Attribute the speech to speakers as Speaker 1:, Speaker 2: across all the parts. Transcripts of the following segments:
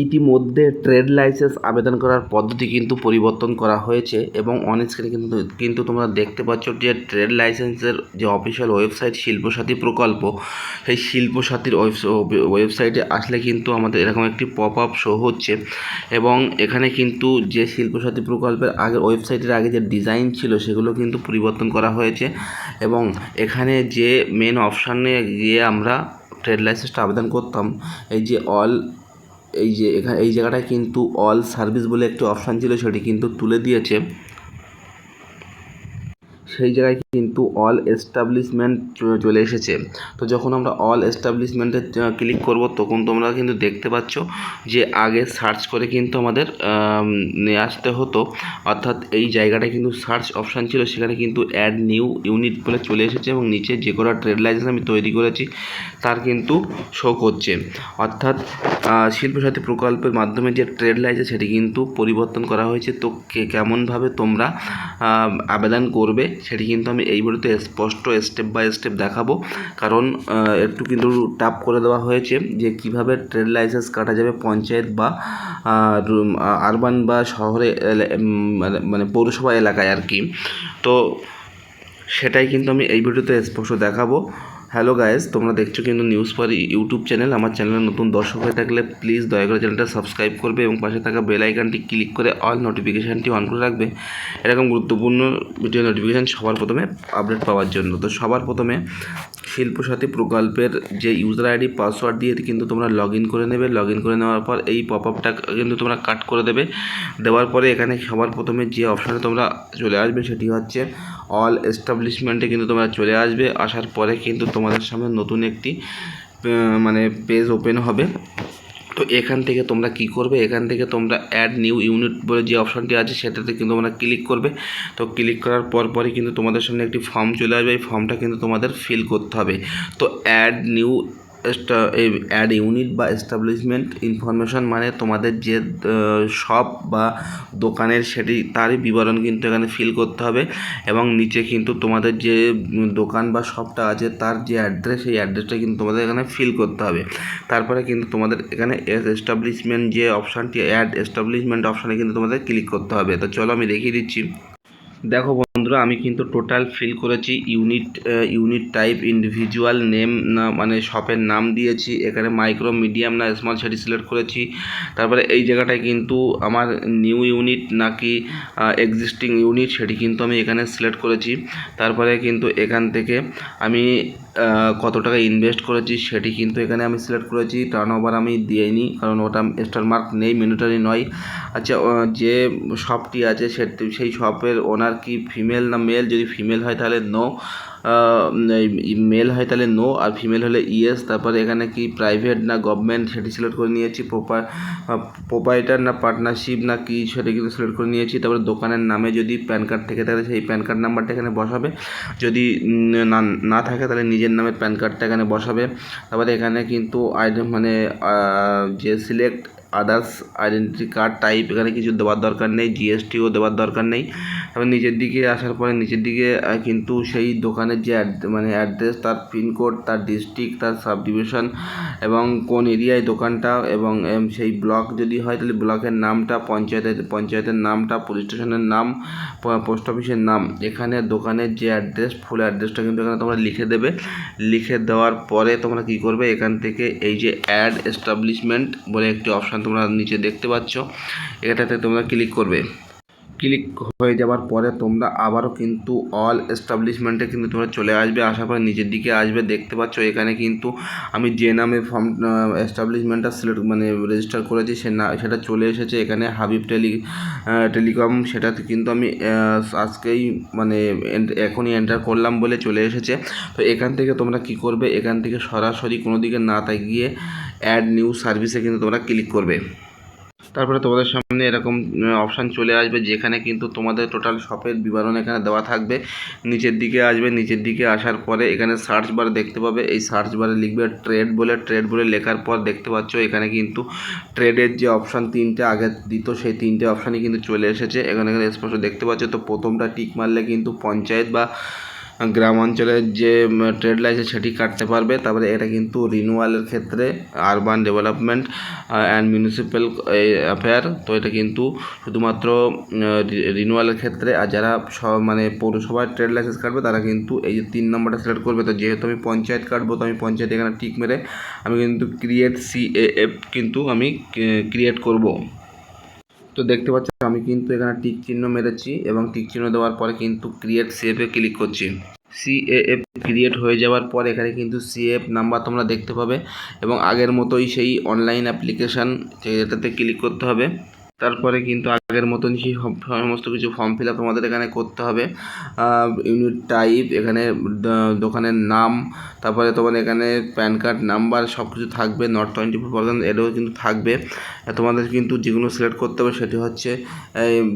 Speaker 1: ইতিমধ্যে trade licence আবেদন করার পদ্ধতি কিন্তু পরিবর্তন করা হয়েছে এবং অন স্ক্রিনে কিন্তু তোমরা দেখতে পাচ্ছ যে ট্রেড লাইসেন্সের যে অফিসিয়াল ওয়েবসাইট শিল্পসাথী প্রকল্প, সেই শিল্পসাথীর ওয়েবসাইটে আসলে কিন্তু আমাদের এরকম একটি পপ আপ শো হচ্ছে এবং এখানে কিন্তু যে শিল্পসাথী প্রকল্পের ওয়েবসাইটের আগে যে ডিজাইন ছিল সেগুলো কিন্তু পরিবর্তন করা হয়েছে এবং এখানে যে মেন অপশানে গিয়ে আমরা ট্রেড লাইসেন্সটা আবেদন করতাম, এই জায়গাটায় কিন্তু অল সার্ভিস বলে একটি অপশান ছিল, সেটি কিন্তু তুলে দিয়েছে। সেই জায়গায় কিন্তু অল এস্টাবলিশমেন্ট চলে এসেছে। তো যখন আমরা অল এস্টাবলিশমেন্টে ক্লিক করব তখন তোমরা কিন্তু দেখতে পাচ্ছ যে আগে সার্চ করে কিন্তু আমাদের নিয়ে আসতে হতো, অর্থাৎ এই জায়গাটায় কিন্তু সার্চ অপশান ছিল, সেখানে কিন্তু অ্যাড নিউ ইউনিট বলে চলে এসেছে এবং নিচে যে কোনো ট্রেড লাইসেন্স আমি তৈরি করেছি তার কিন্তু শো করছে। অর্থাৎ শিল্পসাথী প্রকল্পের মাধ্যমে যে ট্রেড লাইসেন্স সেটি কিন্তু পরিবর্তন করা হয়েছে। তো কেমনভাবে তোমরা আবেদন করবে সেটি কিন্তু আমি এই ভিডিওতে স্পষ্ট স্টেপ বাই স্টেপ দেখাবো, কারণ একটু কিন্তু টাফ করে দেওয়া হয়েছে যে কিভাবে ট্রেড লাইসেন্স কাটা যাবে পঞ্চায়েত বা আরবান বা শহরে মানে পৌরসভা এলাকায় আর কি। তো সেটাই কিন্তু আমি এই ভিডিওতে স্পষ্ট দেখাবো। হ্যালো গাইস, তোমরা দেখছো কিন্তু নিউজ ফর ইউটিউব চ্যানেল। আমার চ্যানেলে নতুন দর্শক হয়ে থাকলে প্লিজ দয়া করে চ্যানেলটা সাবস্ক্রাইব করবে এবং পাশে থাকা বেল আইকনটি ক্লিক করে অল নোটিফিকেশানটি অন করে রাখবে এরকম গুরুত্বপূর্ণ ভিডিও নোটিফিকেশান সবার প্রথমে আপডেট পাওয়ার জন্য। তো সবার প্রথমে শিল্পসাথী প্রকল্পের যে ইউজার আইডি পাসওয়ার্ড দিয়ে কিন্তু তোমরা লগ ইন করে নেবে। লগ ইন করে নেওয়ার পর এই পপ আপটা কিন্তু তোমরা কাট করে দেবে। দেওয়ার পরে এখানে সবার প্রথমে যে অপশানে তোমরা চলে আসবে সেটি হচ্ছে অল এস্টাবলিশমেন্টে কিন্তু তোমরা চলে আসবে। আসার পরে কিন্তু তোমাদের সামনে নতুন একটি মানে পেজ ওপেন হবে। তো এখান থেকে তোমরা কি করবে, এখান থেকে তোমরা অ্যাড নিউ ইউনিট বলে যে অপশানটি আছে সেটাতে কিন্তু তোমরা ক্লিক করবে। তো ক্লিক করার পরই কিন্তু তোমাদের সামনে একটি ফর্ম চলে আসবে। এই ফর্মটা কিন্তু তোমাদের ফিল করতে হবে। তো অ্যাড ইউনিট বা এস্টাবলিশমেন্ট ইনফরমেশন মানে তোমাদের যে শপ বা দোকানের তারই বিবরণ কিন্তু এখানে ফিল করতে হবে এবং নিচে কিন্তু তোমাদের যে দোকান বা শপটা আছে তার যে অ্যাড্রেস, সেই অ্যাড্রেসটা কিন্তু তোমাদের এখানে ফিল করতে হবে। তারপরে কিন্তু তোমাদের এখানে এস্টাবলিশমেন্ট যে অপশানটি অ্যাড এস্টাবলিশমেন্ট অপশানে কিন্তু তোমাদের ক্লিক করতে হবে। তো চলো আমি দেখিয়ে দিচ্ছি। দেখো বন্ধুরা, আমি কিন্তু টোটাল ফিল করেছি ইউনিট টাইপ ইন্ডিভিজুয়াল নেম না মানে শপের নাম দিয়েছি, এখানে মাইক্রো মিডিয়াম না স্মল সেটি সিলেক্ট করেছি। তারপরে এই জায়গাটায় কিন্তু আমার নিউ ইউনিট নাকি এক্সিস্টিং ইউনিট সেটি কিন্তু আমি এখানে সিলেক্ট করেছি। তারপরে কিন্তু এখান থেকে আমি কত টাকা ইনভেস্ট করেছি সেটি কিন্তু এখানে আমি সিলেক্ট করেছি। টার্নওভার আমি দিইনি কারণ ওটা স্টার মার্ক নেই, ম্যান্ডেটরি নয়। আচ্ছা, যে শপটি আছে সেই শপের ওনার কি ফিমেল না মেল, যদি ফিমেল হয় তাহলে নো, মেল হয় তাহলে নো, আর ফিমেল হলে ইয়েস। তারপরে এখানে কি প্রাইভেট না গভর্নমেন্ট সেটি সিলেক্ট করে নিয়েছি। প্রোপাইটার না পার্টনারশিপ না কি সেটা কিন্তু সিলেক্ট করে নিয়েছি। তারপরে দোকানের নামে যদি প্যান কার্ড থেকে থাকে সেই প্যান কার্ড নাম্বারটা এখানে বসাবে, যদি না থাকে তাহলে নিজের নামের প্যান কার্ডটা এখানে বসাবে। তারপরে এখানে কিন্তু যে select others identity card type এখানে কিছু দেওয়ার দরকার নেই, জিএসটিও দেওয়ার দরকার নেই। তারপর নিচের দিকে আসার পরে নিচের দিকে কিন্তু সেই দোকানের যে অ্যাড্রেস, তার পিনকোড, তার ডিস্ট্রিক্ট, তার সাব ডিভিশন এবং কোন এরিয়ায় দোকানটা এবং সেই ব্লক যদি হয় তাহলে ব্লকের নামটা, পঞ্চায়েতের নামটা, পুলিশ স্টেশনের নাম, পোস্ট অফিসের নাম, এখানে দোকানের যে অ্যাড্রেস ফুল অ্যাড্রেসটা কিন্তু এখানে তোমরা লিখে দেবে। লিখে দেওয়ার পরে তোমরা কি করবে, এখান থেকে এই যে অ্যাড এস্টাবলিশমেন্ট বলে একটি অপশান তোমরা নিচে দেখতে পাচ্ছ, এটাতে তোমরা ক্লিক করবে। ক্লিক হয়ে যাওয়ার পরে তোমরা আবারও কিন্তু অল এস্টাবলিশমেন্টে কিন্তু তোমরা চলে আসবে। আসার পরে নিচের দিকে আসবে, দেখতে পাচ্ছ এখানে কিন্তু আমি যে নামে এস্টাবলিশমেন্টটা রেজিস্টার করেছি সেটা চলে এসেছে। এখানে হাবিব টেলিকম সেটাতে কিন্তু আমি আজকেই এখনই এন্টার করলাম বলে চলে এসেছে। তো এখান থেকে তোমরা কি করবে, এখান থেকে সরাসরি কোনো দিকে না গিয়ে অ্যাড নিউ সার্ভিসে কিন্তু তোমরা ক্লিক করবে। তারপরে তোমাদের সামনে এরকম অপশান চলে আসবে যেখানে কিন্তু তোমাদের টোটাল শপের বিবরণ এখানে দেওয়া থাকবে। নিচের দিকে আসবে, নিচের দিকে আসার পরে এখানে সার্চ বার দেখতে পাবে। এই সার্চ বারে লিখবে ট্রেড বলে লেখার পর দেখতে পাচ্ছ এখানে কিন্তু ট্রেডের যে অপশান তিনটে আগে দিত সেই তিনটে অপশানই কিন্তু চলে এসেছে এখানে স্পষ্ট দেখতে পাচ্ছ। তো প্রথমটা টিক মারলে কিন্তু পঞ্চায়েত বা গ্রাম অঞ্চলের যে ট্রেড লাইসেন্স সেটি কাটতে পারবে। তারপরে এটা কিন্তু রিনিউয়ালের ক্ষেত্রে urban development and municipal affair, তো এটা কিন্তু শুধুমাত্র রিনিউয়ালের ক্ষেত্রে। আর যারা সব মানে পৌরসভার ট্রেড লাইসেন্স কাটবে তারা কিন্তু এই যে 3 নম্বরটা সিলেক্ট করবে। তো যেহেতু আমি পঞ্চায়েত কাটবো, তো আমি পঞ্চায়েত এখানে টিক মেরে আমি কিন্তু ক্রিয়েট CAF কিন্তু আমি ক্রিয়েট করব। তো দেখতে পাচ্ছ আমি কিন্তু এখানে টিক চিহ্ন মেরেছি এবং টিক চিহ্ন দেওয়ার পরে কিন্তু ক্রিয়েট CAF-এ ক্লিক করছি। CAF ক্রিয়েট হয়ে যাওয়ার পর এখানে কিন্তু CAF নাম্বার তোমরা দেখতে পাবে এবং আগের মতোই সেই অনলাইন অ্যাপ্লিকেশান এটাতে ক্লিক করতে হবে। তারপরে কিন্তু আগের মতন সেই সমস্ত কিছু ফর্ম ফিল আপ তোমাদের এখানে করতে হবে। ইউনিট টাইপ, এখানে দোকানের নাম, তারপরে তোমাদের এখানে প্যান কার্ড নাম্বার সব কিছু থাকবে। নট 24% এটাও কিন্তু থাকবে। তোমাদের কিন্তু যেগুলো সিলেক্ট করতে হবে সেটি হচ্ছে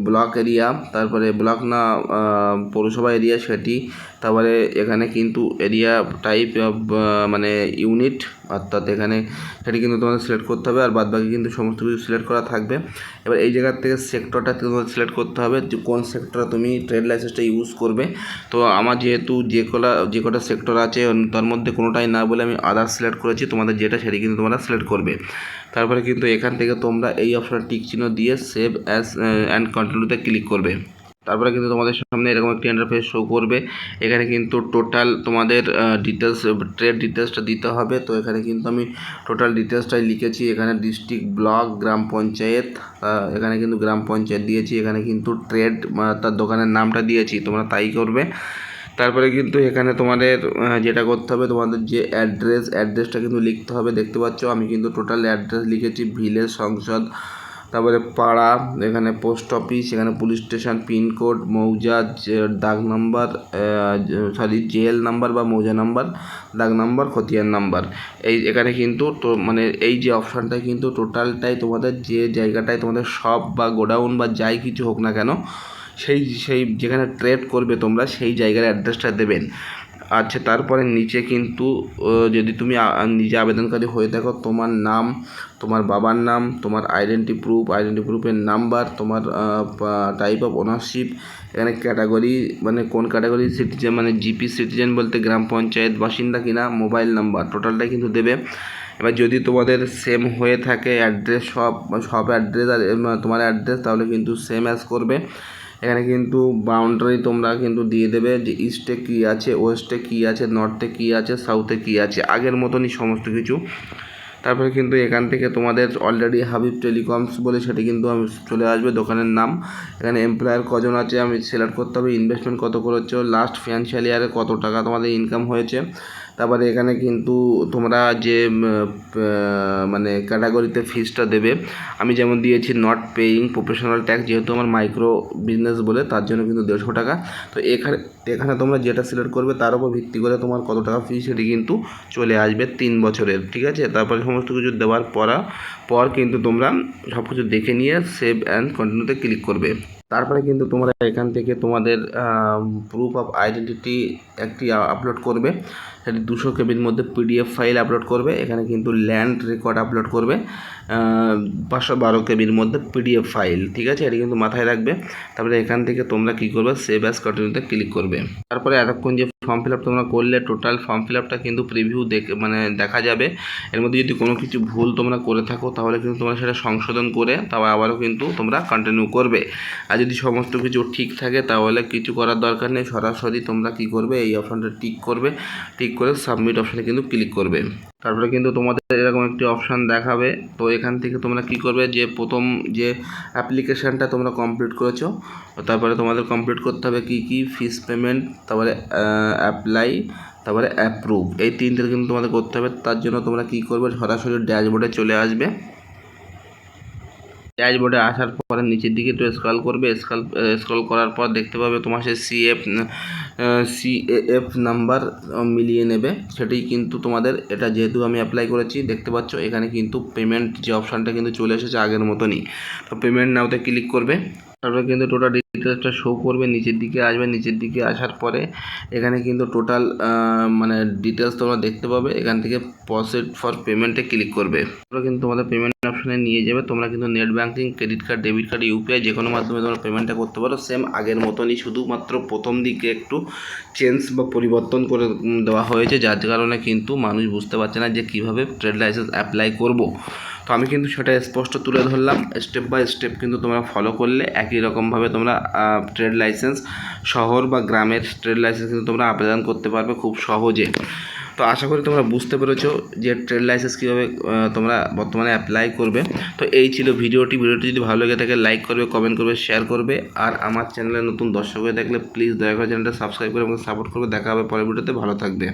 Speaker 1: ব্লক এরিয়া, তারপরে ব্লক না পৌরসভা এরিয়া সেটি, তারপরে এখানে কিন্তু এরিয়া টাইপ মানে ইউনিট, অর্থাৎ এখানে সেটি কিন্তু তোমাদের সিলেক্ট করতে হবে। আর বাদবাকি কিন্তু সমস্ত কিছু সিলেক্ট করা থাকবে। এবার এই জায়গার থেকে সেক্টরটা তোমাদের সিলেক্ট করতে হবে যে কোন সেক্টরে তুমি ট্রেড লাইসেন্সটা ইউজ করবে। তো আমার যেহেতু যে কটা সেক্টর আছে তার মধ্যে কোনোটাই না বলে আমি আদার্স সিলেক্ট করেছি, তোমাদের যেটা সেটি কিন্তু তোমরা সিলেক্ট করবে। তারপরে কিন্তু এখান থেকে তোমরা এই অপশানে টিক চিহ্ন দিয়ে সেভ অ্যাজ অ্যান্ড কন্টিনিউতে ক্লিক করবে। তারপরে কিন্তু তোমাদের সামনে এরকম একটি ইন্টারফেস শো করবে। এখানে কিন্তু টোটাল তোমাদের ডিটেলস, ট্রেড ডিটেলসটা দিতে হবে। তো এখানে কিন্তু আমি টোটাল ডিটেলসটাই লিখেছি। এখানে ডিস্ট্রিক্ট, ব্লক, গ্রাম পঞ্চায়েত, এখানে কিন্তু গ্রাম পঞ্চায়েত দিয়েছি। এখানে কিন্তু ট্রেড তার দোকানের নামটা দিয়েছি, তোমরা তাই করবে। তারপরে কিন্তু এখানে তোমাদের যেটা করতে হবে, তোমাদের যে অ্যাড্রেসটা কিন্তু লিখতে হবে। দেখতে পাচ্ছ আমি কিন্তু টোটাল অ্যাড্রেস লিখেছি, ভিলেজ, সংসদ, তারপরে পাড়া, এখানে পোস্ট অফিস, এখানে পুলিশ স্টেশন, পিনকোড, মৌজা, দাগ নাম্বার, জেল নাম্বার বা মৌজা নাম্বার, দাগ নাম্বার, খতিয়ান নাম্বার। এখানে কিন্তু তো মানে এই যে অপশানটাই কিন্তু টোটালটাই তোমাদের যে জায়গাটায় তোমাদের শপ বা গোডাউন বা যাই কিছু হোক না কেন সেই যেখানে ট্রেড করবে তোমরা সেই জায়গার অ্যাড্রেসটা দেবেন। আচ্ছা, তারপরে নিচে কিন্তু যদি তুমি নিজে আবেদনকারী হয়ে থাকো, তোমার নাম, তোমার বাবার নাম, তোমার আইডেন্টি প্রুফের নাম্বার, তোমার টাইপ অফ ওনারশিপ, এখানে ক্যাটাগরি মানে কোন ক্যাটাগরি সিটিজেন, মানে জিপি সিটিজেন বলতে গ্রাম পঞ্চায়েত বাসিন্দা কিনা, মোবাইল নাম্বার, টোটালটাই কিন্তু দেবে। এবার যদি তোমাদের সেম হয়ে থাকে অ্যাড্রেস, সব অ্যাড্রেস আর তোমার অ্যাড্রেস, তাহলে কিন্তু সেম অ্যাজ করবে। এখানে কিন্তু বাউন্ডারি তোমরা কিন্তু দিয়ে দেবে যে ইস্টে কী আছে, ওয়েস্টে কী আছে, নর্থে কী আছে, সাউথে কী আছে, আগের মতনই সমস্ত কিছু। তারপরে কিন্তু এখান থেকে তোমাদের অলরেডি হাবিব টেলিকমস বলে সেটি কিন্তু আমি চলে আসবে দোকানের নাম। এখানে এমপ্লয়ার কজন আছে আমি সিলেক্ট করতে হবে, ইনভেস্টমেন্ট কত করেছো, লাস্ট ফিনান্সিয়াল ইয়ারে কত টাকা তোমাদের ইনকাম হয়েছে। তারপরে এখানে কিন্তু তোমরা যে মানে ক্যাটাগরিতে ফিসটা দেবে, আমি যেমন দিয়েছি নট পেইং প্রফেশনাল ট্যাক্স, যেহেতু আমার মাইক্রো বিজনেস বলে তার জন্য কিন্তু 150 টাকা। তো এখানে তোমরা যেটা সিলেক্ট করবে তার উপর ভিত্তি করে তোমার কত টাকা ফি সেটি কিন্তু চলে আসবে 3 বছরের, ঠিক আছে। তারপরে সমস্ত কিছু দেওয়ার পর কিন্তু তোমরা সব কিছু দেখে নিয়ে সেভ অ্যান্ড কন্টিনিউতে ক্লিক করবে। তারপরে কিন্তু তোমরা এখান থেকে তোমাদের প্রুফ অফ আইডেন্টিটি একটি আপলোড করবে, সেটি 200 কেবির মধ্যে PDF ফাইল আপলোড করবে। এখানে কিন্তু ল্যান্ড রেকর্ড আপলোড করবে 512 কেবির মধ্যে PDF ফাইল, ঠিক আছে, এটা কিন্তু মাথায় রাখবে। তারপরে এখান থেকে তোমরা কী করবে, সেভ অ্যাজ কন্টিনিউতে ক্লিক করবে। তারপরে এতক্ষণ যে ফর্ম ফিল আপ তোমরা করলে, টোটাল ফর্ম ফিল আপটা কিন্তু প্রিভিউ দেখা যাবে। এর মধ্যে যদি কোনো কিছু ভুল তোমরা করে থাকো তাহলে কিন্তু তোমরা সেটা সংশোধন করে তারপর আবারও কিন্তু তোমরা কন্টিনিউ করবে। আর যদি সমস্ত কিছু ঠিক থাকে তাহলে কিছু করার দরকার নেই, সরাসরি তোমরা কী করবে, এই অপশানটা টিক করে সাবমিট অপশানে কিন্তু ক্লিক করবে। তারপরে কিন্তু তোমাদের এরকম একটি অপশান দেখাবে। তো এখান থেকে তোমরা কী করবে, যে প্রথম যে অ্যাপ্লিকেশানটা তোমরা কমপ্লিট করেছো, তারপরে তোমাদের কমপ্লিট করতে হবে কী ফিস পেমেন্ট, তারপরে অ্যাপ্লাই, তারপরে অ্যাপ্রুভ, এই তিনটে কিন্তু তোমাদের করতে হবে। তার জন্য তোমরা কী করবে, সরাসরি ড্যাশবোর্ডে চলে আসবে। ড্যাশবোর্ডে আসার পরে নিচের দিকে একটু স্ক্রল করবে, স্ক্রল করার পর দেখতে পাবে তোমার সেই CAF নাম্বার মিলিয়ে নেবে, সেটাই কিন্তু তোমাদের। এটা যেহেতু আমি অ্যাপ্লাই করেছি দেখতে পাচ্ছ, এখানে কিন্তু পেমেন্ট যে অপশানটা কিন্তু চলে এসেছে আগের মতনই। তো পেমেন্ট নাওতে ক্লিক করবে। তারপরে কিন্তু টোটাল ডিটেলসটা শো করবে, নিচের দিকে আসবে, নিচের দিকে আসার পরে এখানে কিন্তু টোটাল মানে ডিটেলস তোমরা দেখতে পাবে। এখান থেকে প্রসিড ফর পেমেন্টে ক্লিক করবে, তারপরে কিন্তু তোমাদের পেমেন্ট অপশানে নিয়ে যাবে। তোমরা কিন্তু net banking, credit card, debit card, UPI যে কোনো মাধ্যমে তোমরা পেমেন্টটা করতে পারো। সেম আগের মতনই, শুধুমাত্র প্রথম দিকে একটু চেঞ্জ বা পরিবর্তন করে দেওয়া হয়েছে, যার কারণে কিন্তু মানুষ বুঝতে পারছে না যে কীভাবে ট্রেড লাইসেন্স অ্যাপ্লাই করব। তো আমি কিন্তু সেটা স্পষ্ট তুলে ধরলাম। স্টেপ বাই স্টেপ কিন্তু তোমরা ফলো করলে একই রকমভাবে তোমরা ট্রেড লাইসেন্স, শহর বা গ্রামের ট্রেড লাইসেন্স কিন্তু তোমরা আবেদন করতে পারবে খুব সহজে। তো আশা করি তোমরা বুঝতে পেরেছো যে ট্রেড লাইসেন্স কীভাবে তোমরা বর্তমানে অ্যাপ্লাই করবে। তো এই ছিল ভিডিওটি যদি ভালো লেগে থাকে লাইক করবে, কমেন্ট করবে, শেয়ার করবে। আর আমার চ্যানেলে নতুন দর্শক হয়ে থাকলে প্লিজ দয়া করে চ্যানেলটা সাবস্ক্রাইব করে আমাকে সাপোর্ট করবে। দেখা হবে পরের ভিডিওতে, ভালো থাকবে।